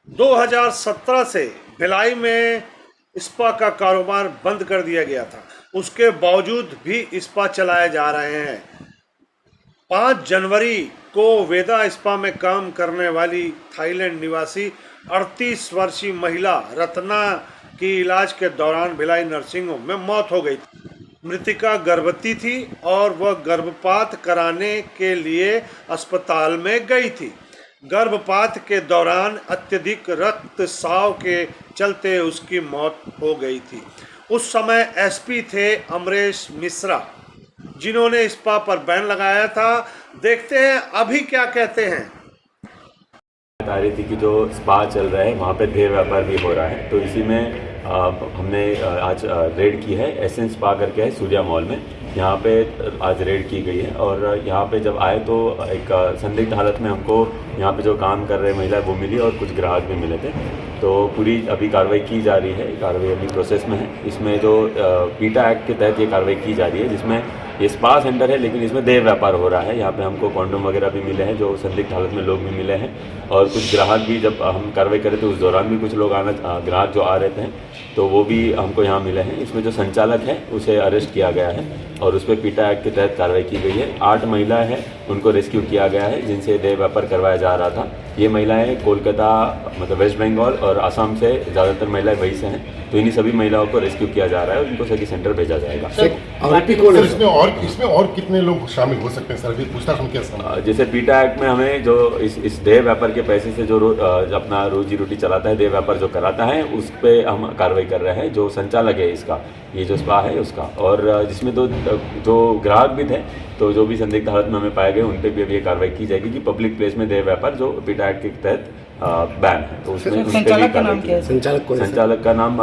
2017 से भिलाई में स्पा का कारोबार बंद कर दिया गया था। उसके बावजूद भी स्पा चलाए जा रहे हैं। 5 जनवरी को वेदा स्पा में काम करने वाली थाईलैंड निवासी 38 वर्षीय महिला रत्ना की इलाज के दौरान भिलाई नर्सिंग होम में मौत हो गई थी। मृतिका गर्भवती थी और वह गर्भपात कराने के लिए अस्पताल में गई थी। गर्भपात के दौरान अत्यधिक रक्तस्राव के चलते उसकी मौत हो गई थी। उस समय एसपी थे अमरेश मिश्रा, जिन्होंने स्पा पर बैन लगाया था। देखते हैं अभी क्या कहते हैं। आ रही थी कि जो स्पा चल रहा है वहाँ पे देह व्यापार भी हो रहा है, तो इसी में हमने आज रेड की है। एसेंस स्पा करके है सूर्या मॉल में, यहाँ पे आज रेड की गई है। और यहाँ पे जब आए तो एक संदिग्ध हालत में हमको यहाँ पे जो काम कर रहे महिला वो मिली और कुछ ग्राहक भी मिले थे। तो पूरी अभी कार्रवाई की जा रही है, कार्रवाई अभी प्रोसेस में है। इसमें जो पीटा एक्ट के तहत ये कार्रवाई की जा रही है, जिसमें ये स्पा सेंटर है लेकिन इसमें देह व्यापार हो रहा है। यहाँ पे हमको कॉन्डोम वगैरह भी मिले हैं, जो संदिग्ध हालत में लोग भी मिले हैं। और कुछ ग्राहक भी, जब हम कार्रवाई कर रहे थे उस दौरान भी कुछ लोग ग्राहक जो आ रहे थे तो वो भी हमको यहाँ मिले हैं। इसमें जो संचालक है उसे अरेस्ट किया गया है और उस पर पीटा एक्ट के तहत कार्रवाई की गई है। 8 महिलाएं हैं, उनको रेस्क्यू किया गया है जिनसे देह व्यापार करवाया जा रहा था। ये महिलाएं कोलकाता मतलब वेस्ट बंगाल और असम से, ज़्यादातर महिलाएं वहीं से हैं। तो इन्हीं सभी महिलाओं को रेस्क्यू किया जा रहा है और उनको सही सेंटर भेजा जाएगा। इसमें और कितने लोग शामिल हो सकते हैं सर? अभी पूछताछ में क्या जैसे पीटा एक्ट में हमें जो इस देह व्यापार के पैसे से जो अपना रोजी रोटी चलाता है, देह व्यापार जो कराता है, उस पर हम कार्रवाई कर रहे हैं। जो संचालक है इसका, ये जो स्पा है उसका, और जिसमें जो ग्राहक भी थे, तो जो भी संदिग्ध हालत में हमें पाए गए उन पर भी अभी ये कार्रवाई की जाएगी कि पब्लिक प्लेस में देह व्यापार जो पीटा एक्ट के तहत बैन है, तो उसमें संचालक का नाम क्या है? संचालक का नाम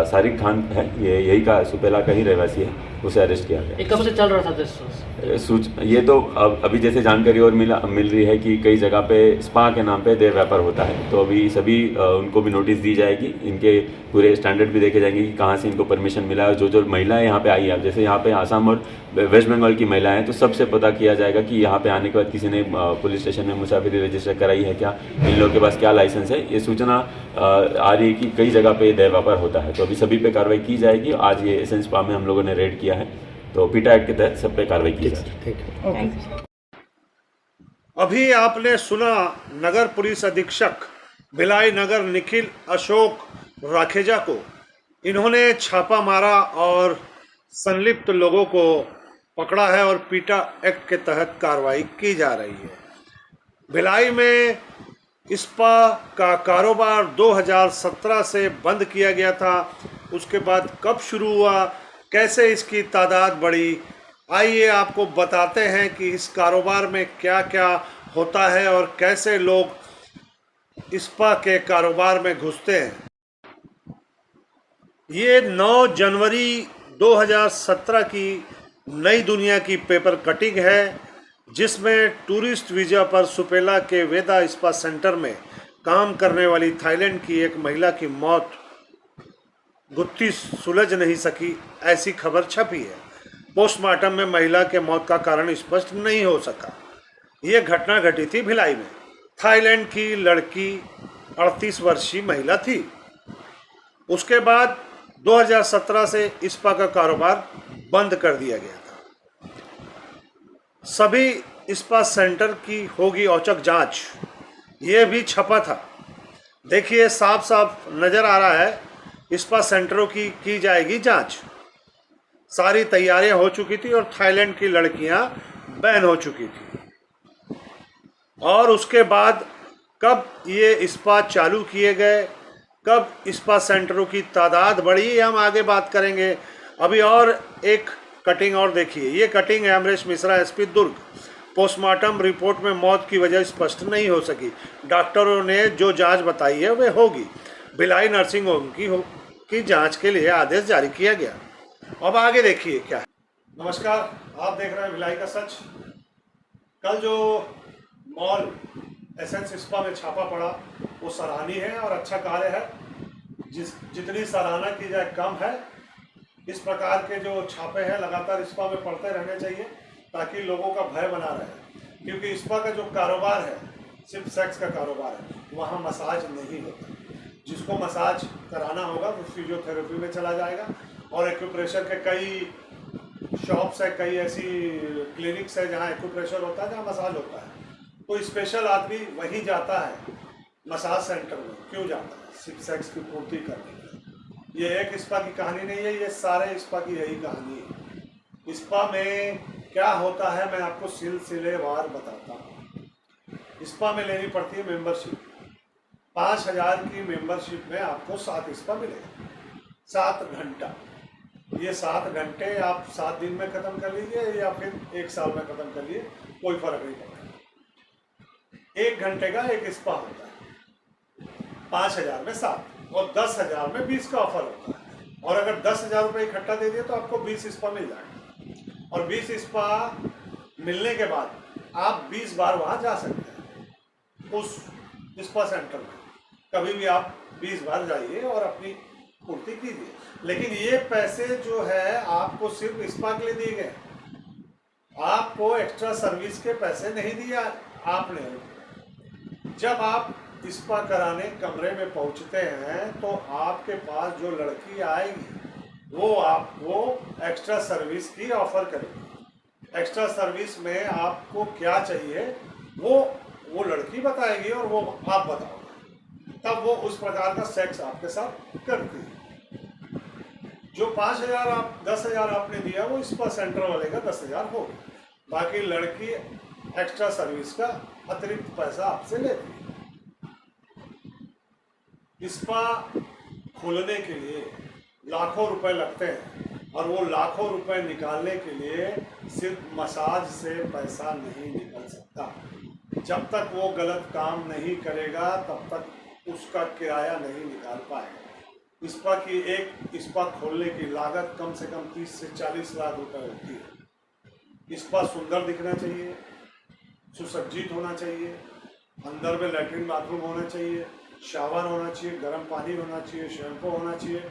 सारिक खान है। ये यही का सुपेला का ही रहवासी है, उसे अरेस्ट किया गया। कब से चल रहा था ये तो अभी जैसे जानकारी और मिल रही है कि कई जगह पे स्पा के नाम पे देह व्यापार होता है। तो अभी सभी उनको भी नोटिस दी जाएगी, इनके पूरे स्टैंडर्ड भी देखे जाएंगे कि कहाँ से इनको परमिशन मिला है। जो महिलाएं यहाँ पे आई है, जैसे यहाँ पे आसाम और वेस्ट बंगाल की महिलाएं हैं, तो सबसे पता किया जाएगा कि यहाँ पे आने के बाद किसी ने पुलिस स्टेशन में मुसाफिरी रजिस्टर कराई है क्या, इन लोगों के पास क्या लाइसेंस है। ये सूचना आ रही है कि कई जगह पे देह व्यापार होता है, तो अभी सभी पे कार्रवाई की जाएगी। आज ये एसेंस स्पा में हम लोगों ने रेड किया है, तो पीटा एक्ट के तहत सब पे कार्रवाई की जाएगी। अभी आपने सुना नगर पुलिस अधीक्षक भिलाई नगर निखिल अशोक राखेजा को। इन्होंने छापा मारा और संलिप्त लोगों को पकड़ा है और पीटा एक्ट के तहत कार्रवाई की जा रही है। भिलाई में स्पा का कारोबार 2017 से बंद किया गया था। उसके बाद कब शुरू हुआ, कैसे इसकी तादाद बढ़ी, आइए आपको बताते हैं कि इस कारोबार में क्या क्या होता है और कैसे लोग स्पा के कारोबार में घुसते हैं। ये 9 जनवरी 2017 की नई दुनिया की पेपर कटिंग है, जिसमें टूरिस्ट वीज़ा पर सुपेला के वेदा स्पा सेंटर में काम करने वाली थाईलैंड की एक महिला की मौत गुत्थी सुलझ नहीं सकी, ऐसी खबर छपी है। पोस्टमार्टम में महिला के मौत का कारण स्पष्ट नहीं हो सका। ये घटना घटी थी भिलाई में। थाईलैंड की लड़की 38 वर्षीय महिला थी। उसके बाद 2017 से स्पा का कारोबार बंद कर दिया गया था। सभी स्पा सेंटर की होगी औचक जांच, ये भी छपा था। देखिए साफ साफ नज़र आ रहा है, स्पा सेंटरों की जाएगी जांच। सारी तैयारियां हो चुकी थी और थाईलैंड की लड़कियां बैन हो चुकी थी। और उसके बाद कब ये स्पा चालू किए गए, कब स्पा सेंटरों की तादाद बढ़ी, ये हम आगे बात करेंगे। अभी और एक कटिंग और देखिए। ये कटिंग है अमरेश मिश्रा, एसपी दुर्ग। पोस्टमार्टम रिपोर्ट में मौत की वजह स्पष्ट नहीं हो सकी। डॉक्टरों ने जो जांच बताई है वह होगी। भिलाई नर्सिंग होम की जांच के लिए आदेश जारी किया गया। अब आगे देखिए क्या है। नमस्कार, आप देख रहे हैं भिलाई का सच। कल जो मॉल एसेंस स्पा में छापा पड़ा वो सराहनीय है और अच्छा कार्य है। जितनी सराहना की जाए कम है। इस प्रकार के जो छापे हैं लगातार स्पा में पड़ते रहने चाहिए ताकि लोगों का भय बना रहे, क्योंकि स्पा का जो कारोबार है सिर्फ सेक्स का कारोबार है, वहाँ मसाज नहीं होता। जिसको मसाज कराना होगा वो फिजियोथेरेपी में चला जाएगा, और एक्यूप्रेशर के कई शॉप्स है, कई ऐसी क्लिनिक्स है जहाँ एक्यूप्रेशर होता है, जहाँ मसाज होता है। तो स्पेशल आदमी वहीं जाता है मसाज सेंटर में। क्यों जाता है? सिर्फ सेक्स की पूर्ति करने के लिए। ये एक स्पा की कहानी नहीं है, ये सारे स्पा की यही कहानी है। स्पा में क्या होता है मैं आपको सिलसिलेवार बताता हूँ। स्पा में लेनी पड़ती है मेंबरशिप। 5,000 की मेंबरशिप में आपको 7 स्पा मिलेगा, 7 घंटा। ये 7 घंटे आप 7 दिन में ख़त्म कर लीजिए या फिर 1 साल में ख़त्म कर लीजिए, कोई फ़र्क नहीं पड़ता। 1 घंटे का एक स्पा होता है, 5,000 में 7 और 10,000 में 20 का ऑफर होता है। और अगर 10,000 रुपये इकट्ठा दे दिए तो आपको 20 स्पा मिल जाएगा। और 20 स्पा मिलने के बाद आप 20 बार वहाँ जा सकते हैं उस स्पा सेंटर में। कभी भी आप 20 बार जाइए और अपनी पूर्ति कीजिए। लेकिन ये पैसे जो है आपको सिर्फ स्पा के लिए दिए गए, आपको एक्स्ट्रा सर्विस के पैसे नहीं दिया आपने। जब आप स्पा कराने कमरे में पहुंचते हैं तो आपके पास जो लड़की आएगी वो आपको एक्स्ट्रा सर्विस की ऑफर करेगी। एक्स्ट्रा सर्विस में आपको क्या चाहिए वो लड़की बताएगी और वो आप बताओगे, तब वो उस प्रकार का सेक्स आपके साथ करती है। जो 5,000 आप 10,000 आपने दिया वो स्पा सेंटर वाले का 10,000 होगा। बाकी लड़की एक्स्ट्रा सर्विस का अतिरिक्त पैसा आपसे लेती है। स्पा खोलने के लिए लाखों रुपए लगते हैं, और वो लाखों रुपए निकालने के लिए सिर्फ मसाज से पैसा नहीं निकल सकता। जब तक वो गलत काम नहीं करेगा तब तक उसका किराया नहीं निकाल पाएगा। स्पा की एक स्पा खोलने की लागत कम से कम 30 से 40 लाख रुपए होती है। स्पा सुंदर दिखना चाहिए, सुसज्जित होना चाहिए, अंदर में लैट्रिन बाथरूम होना चाहिए, शावर होना चाहिए, गर्म पानी होना चाहिए, शैम्पू होना चाहिए,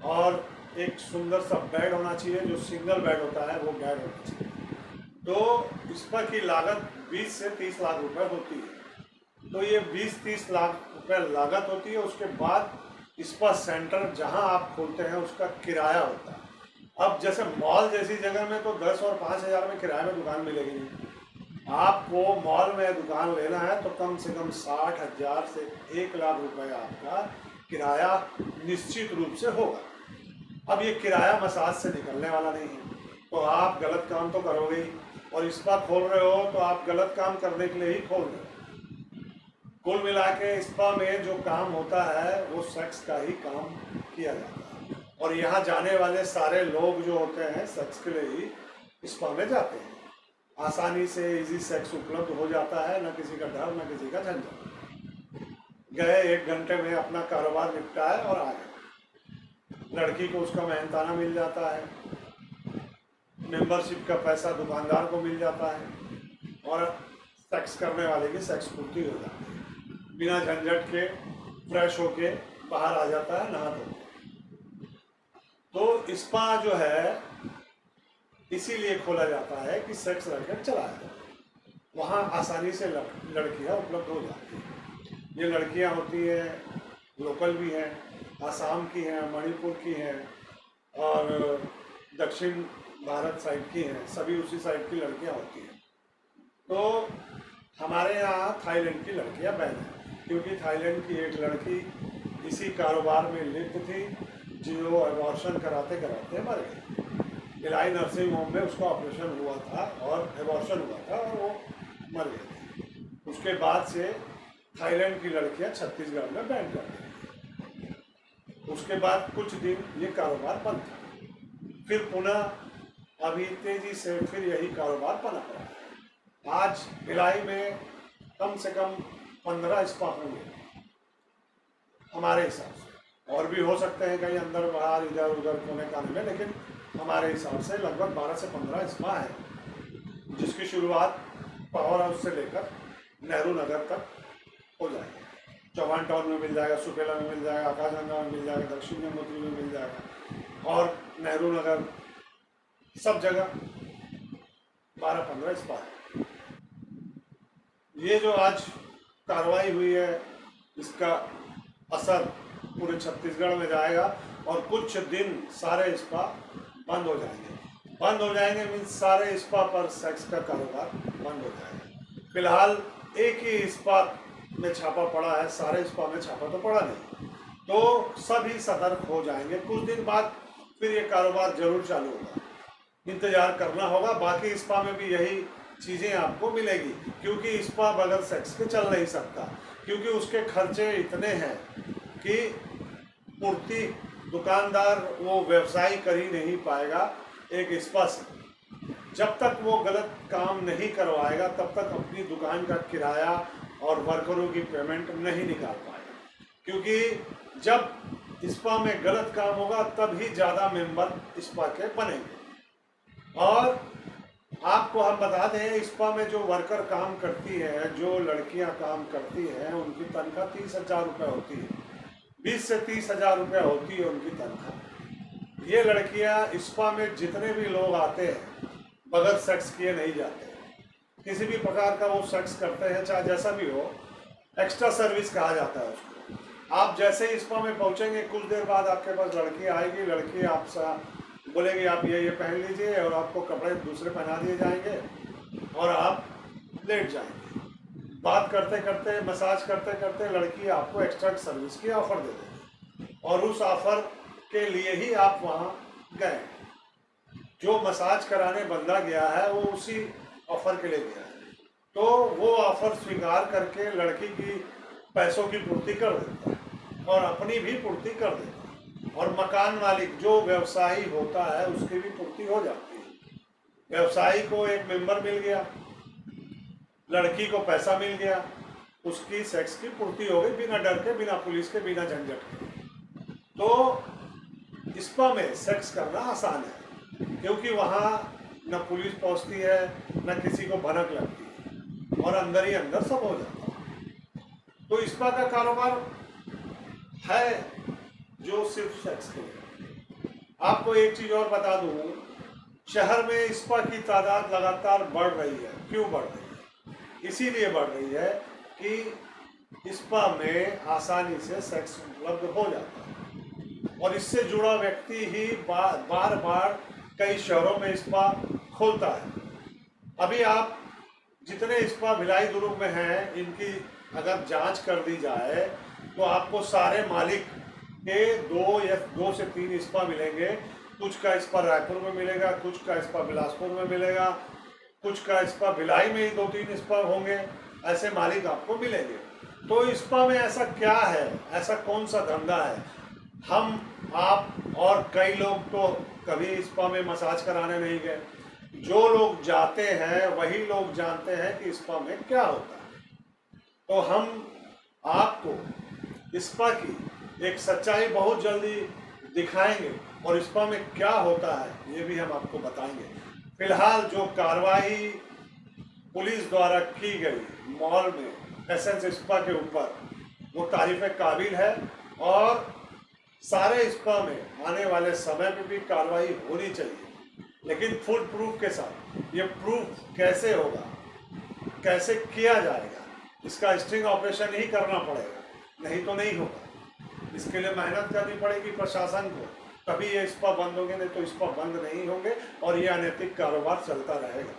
और एक सुंदर सा बेड होना चाहिए। जो सिंगल बेड होता है वो बेड होना चाहिए। तो स्पा की लागत 20 से 30 लाख रुपए होती है। तो ये 20-30 लाख रुपए लागत होती है। उसके बाद स्पा सेंटर जहां आप खोलते हैं उसका किराया होता है। अब जैसे मॉल जैसी जगह में तो 10 और 5,000 में किराए में दुकान मिलेगी नहीं। आपको मॉल में दुकान लेना है तो कम से कम 60,000 से 1 लाख रुपए आपका किराया निश्चित रूप से होगा। अब ये किराया मसाज से निकलने वाला नहीं है, तो आप गलत काम तो करोगे ही। और स्पा खोल रहे हो तो आप गलत काम करने के लिए ही खोल रहे हो। कुल मिला के स्पा में जो काम होता है वो सेक्स का ही काम किया जाता है। और यहाँ जाने वाले सारे लोग जो होते हैं सेक्स के लिए ही स्पा में जाते हैं। आसानी से इजी सेक्स उपलब्ध हो जाता है, न किसी का डर न किसी का झंझट। गए 1 घंटे में अपना कारोबार निपटाए और आ गए। लड़की को उसका मेहनताना मिल जाता है, मेंबरशिप का पैसा दुकानदार को मिल जाता है, और सेक्स करने वाले की सेक्स पूर्ति हो जाती है। बिना झंझट के फ्रेश होके बाहर आ जाता है नहा धो। तो स्पा जो है इसीलिए खोला जाता है कि सेक्स रैकेट चलाया जाए। वहाँ आसानी से लड़कियाँ उपलब्ध हो जाती हैं। ये लड़कियाँ होती हैं लोकल भी हैं, आसाम की हैं, मणिपुर की हैं, और दक्षिण भारत साइड की हैं। सभी उसी साइड की लड़कियाँ होती हैं। तो हमारे यहाँ थाईलैंड की लड़कियाँ बैन हैं, क्योंकि थाईलैंड की एक लड़की इसी कारोबार में लिप्त थी, जो एबॉर्शन कराते कराते मर गई। इलाही नर्सिंग होम में उसका ऑपरेशन हुआ था और एबॉर्शन हुआ था और वो मर गई। उसके बाद से थाईलैंड की लड़कियां छत्तीसगढ़ में बैन कर दी। उसके बाद कुछ दिन ये कारोबार बंद था, फिर पुनः अभी तेजी से फिर यही कारोबार पनप रहा है। आज भिलाई में कम से कम 15 स्पा होंगे हमारे हिसाब से, और भी हो सकते हैं कहीं अंदर बाहर इधर उधर कोने काने में, लेकिन हमारे हिसाब से लगभग 12 से 15 स्पा है, जिसकी शुरुआत पावर हाउस से लेकर नेहरू नगर तक हो जाएगी। चौहान टाउन में मिल जाएगा, सुपेला में मिल जाएगा, आकाशगंगा में मिल जाएगा, दक्षिण गंगोत्री में मिल जाएगा, और नेहरू नगर सब जगह 12-15 स्पा है। ये जो आज कार्रवाई हुई है इसका असर पूरे छत्तीसगढ़ में जाएगा और कुछ दिन सारे स्पा बंद हो जाएंगे मीन्स सारे स्पा पर सेक्स का कारोबार बंद हो जाएगा। फिलहाल एक ही स्पा में छापा पड़ा है, सारे स्पा में छापा तो पड़ा नहीं, तो सभी सतर्क हो जाएंगे। कुछ दिन बाद फिर ये कारोबार जरूर चालू होगा, इंतजार करना होगा। बाकी स्पा में भी यही चीज़ें आपको मिलेगी, क्योंकि स्पा बगैर सेक्स के चल नहीं सकता, क्योंकि उसके खर्चे इतने हैं कि पूर्ति दुकानदार वो व्यवसाय कर ही नहीं पाएगा एक स्पा से। जब तक वो गलत काम नहीं करवाएगा तब तक अपनी दुकान का किराया और वर्करों की पेमेंट नहीं निकाल पाएगा, क्योंकि जब स्पा में गलत काम होगा तब ही ज़्यादा मेंबर स्पा के बनेंगे। और आपको हम बता दें, स्पा में जो वर्कर काम करती है, जो लड़कियां काम करती हैं, उनकी तनख्वाह 30,000 रुपये होती है, 20 से 30,000 रुपये होती है उनकी तनख्वाह। ये लड़कियां स्पा में जितने भी लोग आते हैं बगैर सेक्स किए नहीं जाते, किसी भी प्रकार का वो सेक्स करते हैं, चाहे जैसा भी हो, एक्स्ट्रा सर्विस कहा जाता है उसको। आप जैसे ही स्पा में पहुंचेंगे कुछ देर बाद आपके पास लड़की आएगी, लड़की आपसे बोलेगी आप ये पहन लीजिए, और आपको कपड़े दूसरे पहना दिए जाएंगे और आप लेट जाएंगे। बात करते करते, मसाज करते करते लड़की आपको एक्स्ट्रा सर्विस की ऑफर दे देगी और उस ऑफर के लिए ही आप वहाँ गए। जो मसाज कराने बंदा गया है वो उसी ऑफर के लिए गया है, तो वो ऑफर स्वीकार करके लड़की की पैसों की पूर्ति कर देता है और अपनी भी पूर्ति कर देता है, और मकान मालिक जो व्यवसायी होता है उसकी भी पूर्ति हो जाती है। व्यवसायी को एक मेंबर मिल गया, लड़की को पैसा मिल गया, उसकी सेक्स की पूर्ति हो गई बिना डर के, बिना पुलिस के, बिना झंझट के। तो स्पा में सेक्स करना आसान है, क्योंकि वहाँ न पुलिस पहुँचती है, न किसी को भनक लगती है, और अंदर ही अंदर सब हो जाता है। तो स्पा का कारोबार है जो सिर्फ सेक्स के लिए। आपको एक चीज़ और बता दूँ, शहर में स्पा की तादाद लगातार बढ़ रही है। क्यों बढ़ रही है? इसीलिए बढ़ रही है कि स्पा में आसानी से सेक्स उपलब्ध हो जाता है, और इससे जुड़ा व्यक्ति ही बार बार कई शहरों में स्पा खोलता है। अभी आप जितने स्पा भिलाई दुर्ग में हैं, इनकी अगर जांच कर दी जाए तो आपको सारे मालिक के 2 से 3 स्पा मिलेंगे। कुछ का स्पा रायपुर में मिलेगा, कुछ का स्पा बिलासपुर में मिलेगा, कुछ का स्पा भिलाई में ही 2-3 स्पा होंगे, ऐसे मालिक आपको मिलेंगे। तो स्पा में ऐसा क्या है, ऐसा कौन सा धंधा है? हम, आप और कई लोग तो कभी स्पा में मसाज कराने नहीं गए। जो लोग जाते हैं वही लोग जानते हैं कि स्पा में क्या होता है। तो हम आपको स्पा की एक सच्चाई बहुत जल्दी दिखाएंगे, और स्पा में क्या होता है ये भी हम आपको बताएंगे। फिलहाल जो कार्रवाई पुलिस द्वारा की गई मॉल में एसेंस स्पा के ऊपर, वो तारीफ काबिल है, और सारे स्पा में आने वाले समय में भी कार्रवाई होनी चाहिए, लेकिन फुल प्रूफ के साथ। ये प्रूफ कैसे होगा, कैसे किया जाएगा, इसका स्ट्रिंग ऑपरेशन ही करना पड़ेगा, नहीं तो नहीं होगा। इसके लिए मेहनत करनी पड़ेगी प्रशासन को, तभी ये स्पा बंद होंगे, नहीं तो स्पा बंद नहीं होंगे और ये अनैतिक कारोबार चलता रहेगा।